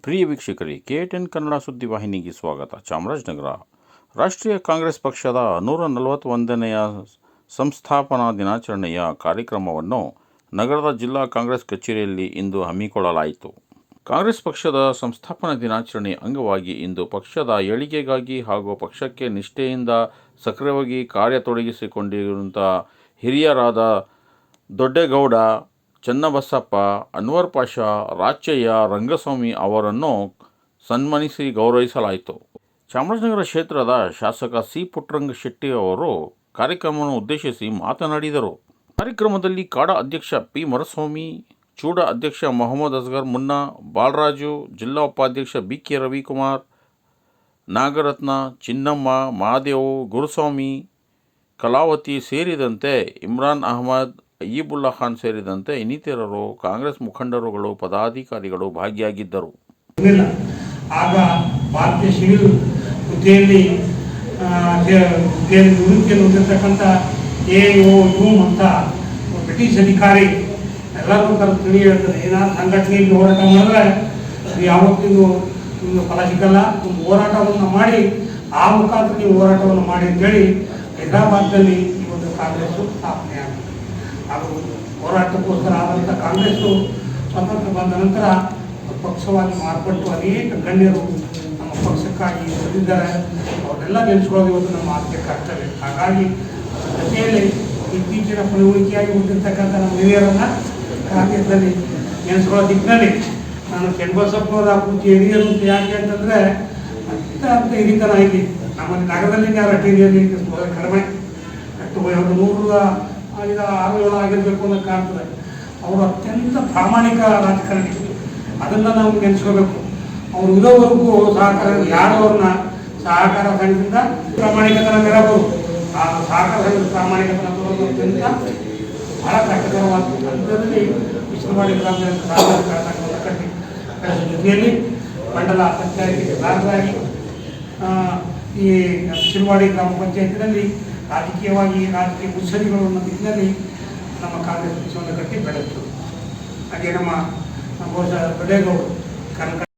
ಪ್ರಿಯ ವೀಕ್ಷಕರೇ, KTN ಕನ್ನಡ ಸುದ್ದಿವಾಹಿನಿಗೆ ಸ್ವಾಗತ. ಚಾಮರಾಜನಗರ ರಾಷ್ಟ್ರೀಯ ಕಾಂಗ್ರೆಸ್ ಪಕ್ಷದ 141ನೇ ಸಂಸ್ಥಾಪನಾ ದಿನಾಚರಣೆಯ ಕಾರ್ಯಕ್ರಮವನ್ನು ನಗರದ ಜಿಲ್ಲಾ ಕಾಂಗ್ರೆಸ್ ಕಚೇರಿಯಲ್ಲಿ ಇಂದು ಹಮ್ಮಿಕೊಳ್ಳಲಾಯಿತು. ಕಾಂಗ್ರೆಸ್ ಪಕ್ಷದ ಸಂಸ್ಥಾಪನಾ ದಿನಾಚರಣೆ ಅಂಗವಾಗಿ ಇಂದು ಪಕ್ಷದ ಏಳಿಗೆಗಾಗಿ ಹಾಗೂ ಪಕ್ಷಕ್ಕೆ ನಿಷ್ಠೆಯಿಂದ ಸಕ್ರಿಯವಾಗಿ ಕಾರ್ಯತೊಡಗಿಸಿಕೊಂಡಿರುವಂಥ ಹಿರಿಯರಾದ ದೊಡ್ಡೇಗೌಡ, ಚನ್ನಬಸಪ್ಪ, ಅನ್ವರ್ ಪಾಷಾ, ರಾಚಯ್ಯ, ರಂಗಸ್ವಾಮಿ ಅವರನ್ನು ಸನ್ಮಾನಿಸಿ ಗೌರವಿಸಲಾಯಿತು. ಚಾಮರಾಜನಗರ ಕ್ಷೇತ್ರದ ಶಾಸಕ ಸಿ. ಪುಟ್ಟರಂಗ ಶೆಟ್ಟಿ ಅವರು ಕಾರ್ಯಕ್ರಮವನ್ನು ಉದ್ದೇಶಿಸಿ ಮಾತನಾಡಿದರು. ಕಾರ್ಯಕ್ರಮದಲ್ಲಿ ಕಾಡಾ ಅಧ್ಯಕ್ಷ ಪಿ. ಮರುಸ್ವಾಮಿ, ಚೂಡ ಅಧ್ಯಕ್ಷ ಮೊಹಮ್ಮದ್ ಅಸ್ಗರ್ ಮುನ್ನಾ, ಬಾಲರಾಜು, ಜಿಲ್ಲಾ ಉಪಾಧ್ಯಕ್ಷ ಬಿ. ಕೆ. ರವಿಕುಮಾರ್, ನಾಗರತ್ನ, ಚಿನ್ನಮ್ಮ, ಮಹಾದೇವು, ಗುರುಸ್ವಾಮಿ, ಕಲಾವತಿ ಸೇರಿದಂತೆ ಇಮ್ರಾನ್ ಅಹಮದ್, ಅಯ್ಯಿಬುಲ್ಲಾ ಖಾನ್ ಸೇರಿದಂತೆ ಇನ್ನಿತರರು ಕಾಂಗ್ರೆಸ್ ಮುಖಂಡರುಗಳು, ಪದಾಧಿಕಾರಿಗಳು ಭಾಗಿಯಾಗಿದ್ದರು. ಆಗ ಭಾರತೀಯ ಸಿವಿಲ್ ಹುದ್ದೆಯಲ್ಲಿ ನಿವೃತ್ತಿಯನ್ನು ಹೊಂದಿರತಕ್ಕಂಥ AOU ಅಂತ ಬ್ರಿಟಿಷ್ ಅಧಿಕಾರಿ ಎಲ್ಲರೂ ತಿಳಿ ಹೇಳ್ತಾರೆ, ಏನಾದ್ರು ಸಂಘಟನೆಯಲ್ಲಿ ಹೋರಾಟ ಮಾಡಿದ್ರೆ ಯಾವತ್ತಿಗೂ ನಿಮಗೆ ಫಲ ಸಿಗಲ್ಲ, ನಿಮ್ಮ ಹೋರಾಟವನ್ನು ಮಾಡಿ ಆ ಮುಖಾಂತರ ನೀವು ಹೋರಾಟವನ್ನು ಮಾಡಿ ಅಂತೇಳಿ ಹೈದರಾಬಾದ್ನಲ್ಲಿ ಈ ಒಂದು ಕಾಂಗ್ರೆಸ್ಸು ಸ್ಥಾಪನೆ ಆಗಿದೆ. ಹಾಗೂ ಹೋರಾಟಕ್ಕೋಸ್ಕರ ಆದಂಥ ಕಾಂಗ್ರೆಸ್ಸು ಸ್ವತಂತ್ರ ಬಂದ ನಂತರ ಪಕ್ಷವಾಗಿ ಮಾರ್ಪಟ್ಟು ಅನೇಕ ಗಣ್ಯರು ನಮ್ಮ ಪಕ್ಷಕ್ಕಾಗಿ ಬಂದಿದ್ದಾರೆ. ಅವರೆಲ್ಲ ನೆನೆಸ್ಕೊಳ್ಳೋದು ಇವತ್ತು ನಮ್ಮ ಆದ್ಯ ಕರ್ತವ್ಯ. ಹಾಗಾಗಿ ಜೊತೆಯಲ್ಲಿ ಇತ್ತೀಚಿನ ಪಳವಳಿಕೆಯಾಗಿ ಹುಟ್ಟಿರ್ತಕ್ಕಂಥ ನಮ್ಮ ಹಿರಿಯರನ್ನು ಕಾಂಗ್ರೆಸ್ನಲ್ಲಿ ನೆನೆಸ್ಕೊಳ್ಳೋ ದಿಕ್ಕಿನಲ್ಲಿ ನಾನು ಚನ್ನಬಸಪ್ಪನವರ ಕುರಿತು ಹಿರಿಯರು ಅಂತ ಯಾಕೆ ಅಂತಂದರೆ ಅಂತ ಹಿರಿತನ ಐತಿ. ನಮ್ಮಲ್ಲಿ ನಗರದಲ್ಲಿ ಯಾರು ಹಿರಿಯರು ಕಡಿಮೆ 106 ಆಗಿರಬೇಕು ಅನ್ನೋ ಕಾಣ್ತದೆ. ಅವರು ಅತ್ಯಂತ ಪ್ರಾಮಾಣಿಕ ರಾಜಕಾರಣಿ, ಅದನ್ನು ನಾವು ನೆನೆಸ್ಕೋಬೇಕು. ಅವರು ಇರೋವರೆಗೂ ಸಹಕಾರ ಯಾರು ಅವ್ರನ್ನ ಸಹಕಾರ ಸಂಘದಿಂದ ಪ್ರಾಮಾಣಿಕತನ ಮೆರಬಹುದು. ಆ ಸಹಕಾರ ಸಂಘದ ಪ್ರಾಮಾಣಿಕತನ ಬರೋದು ಅತ್ಯಂತ ಬಹಳ ಕಷ್ಟಕರವಾದ ಹಂತದಲ್ಲಿ ವಿಶ್ವವಾಡಿ ಗ್ರಾಮದಲ್ಲಿ ಕಟ್ಟಿ ಜೊತೆಯಲ್ಲಿ ಮಂಡಲ ಪಂಚಾಯತಿ ರಾಜರಾಗಿ ಈ ಶಿಲ್ವಾಡಿ ಗ್ರಾಮ ಪಂಚಾಯತಿನಲ್ಲಿ ರಾಜಕೀಯ ಮುತ್ಸದಿಗಳು ಅನ್ನೋ ದಿಕ್ಕಿನಲ್ಲಿ ನಮ್ಮ ಕಾಂಗ್ರೆಸ್ ಪಕ್ಷವನ್ನು ಕಟ್ಟಿ ಬೆಳೆಯಿತು. ಹಾಗೆ ನಮ್ಮ ದೊಡ್ಡೇಗೌಡರು